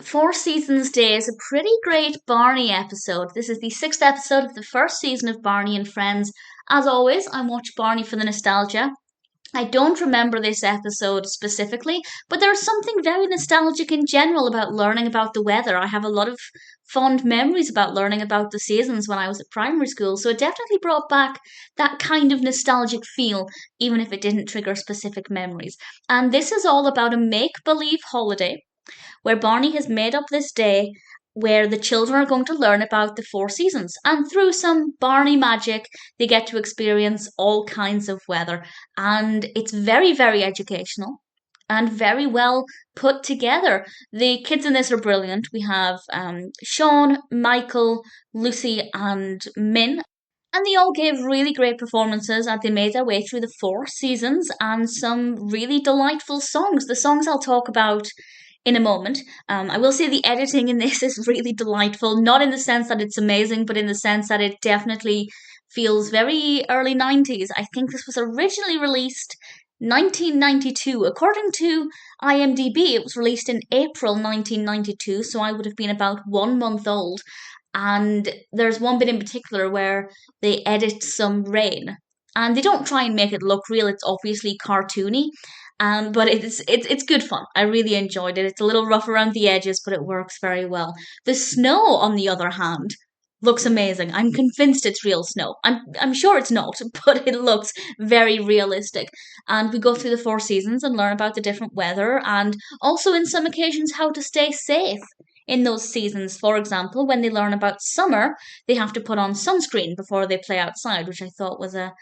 Four Seasons Day is a pretty great Barney episode. This is the sixth episode of the first season of Barney and Friends. As always, I watch Barney for the nostalgia. I don't remember this episode specifically, but there's something very nostalgic in general about learning about the weather. I have a lot of fond memories about learning about the seasons when I was at primary school, so it definitely brought back that kind of nostalgic feel, even if it didn't trigger specific memories. And this is all about a make believe holiday where Barney has made up this day where the children are going to learn about the four seasons. And through some Barney magic, they get to experience all kinds of weather. And it's very, very educational and very well put together. The kids in this are brilliant. We have Shawn, Michael, Luci, and Min. And they all gave really great performances as they made their way through the four seasons and some really delightful songs. The songs I'll talk about in a moment. I will say the editing in this is really delightful, not in the sense that it's amazing, but in the sense that it definitely feels very early 90s. I think this was originally released 1992. According to IMDb, it was released in April 1992, so I would have been about 1 month old. And there's one bit in particular where they edit some rain. And they don't try and make it look real, it's obviously cartoony, but it's good fun. I really enjoyed it. It's a little rough around the edges, but it works very well. The snow, on the other hand, looks amazing. I'm convinced it's real snow. I'm sure it's not, but it looks very realistic. And we go through the four seasons and learn about the different weather and also in some occasions how to stay safe in those seasons. For example, when they learn about summer, they have to put on sunscreen before they play outside, which I thought was a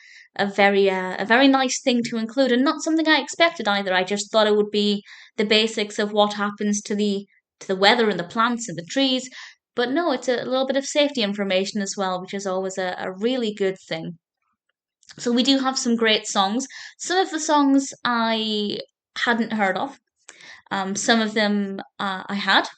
very nice thing to include and not something I expected either. I just thought it would be the basics of what happens to the weather and the plants and the trees. But no, it's a little bit of safety information as well, which is always a really good thing. So we do have some great songs. Some of the songs I hadn't heard of. Some of them I had.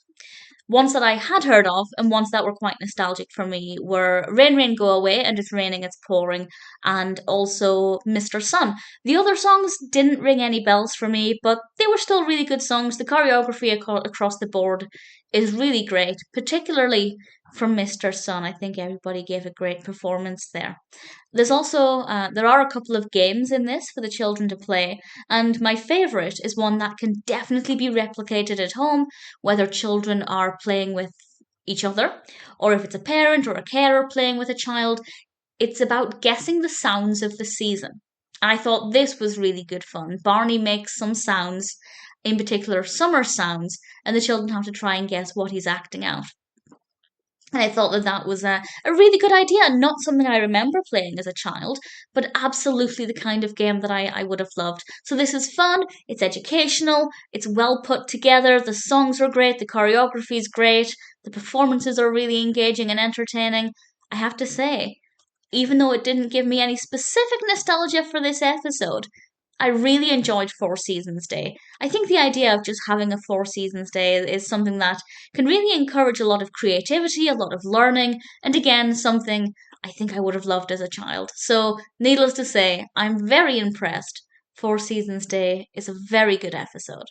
Ones that I had heard of and ones that were quite nostalgic for me were Rain Rain Go Away and It's Raining, It's Pouring, and also Mr. Sun. The other songs didn't ring any bells for me, but they were still really good songs. The choreography across the board is really great, particularly from Mr. Sun. I think everybody gave a great performance there. There are a couple of games in this for the children to play, and my favorite is one that can definitely be replicated at home, whether children are playing with each other, or if it's a parent or a carer playing with a child. It's about guessing the sounds of the season. I thought this was really good fun. Barney makes some sounds, in particular summer sounds, and the children have to try and guess what he's acting out. And I thought that that was a really good idea, not something I remember playing as a child, but absolutely the kind of game that I would have loved. So this is fun, it's educational, it's well put together, the songs are great, the choreography is great, the performances are really engaging and entertaining. I have to say, even though it didn't give me any specific nostalgia for this episode, I really enjoyed Four Seasons Day. I think the idea of just having a Four Seasons Day is something that can really encourage a lot of creativity, a lot of learning, and again, something I think I would have loved as a child. So, needless to say, I'm very impressed. Four Seasons Day is a very good episode.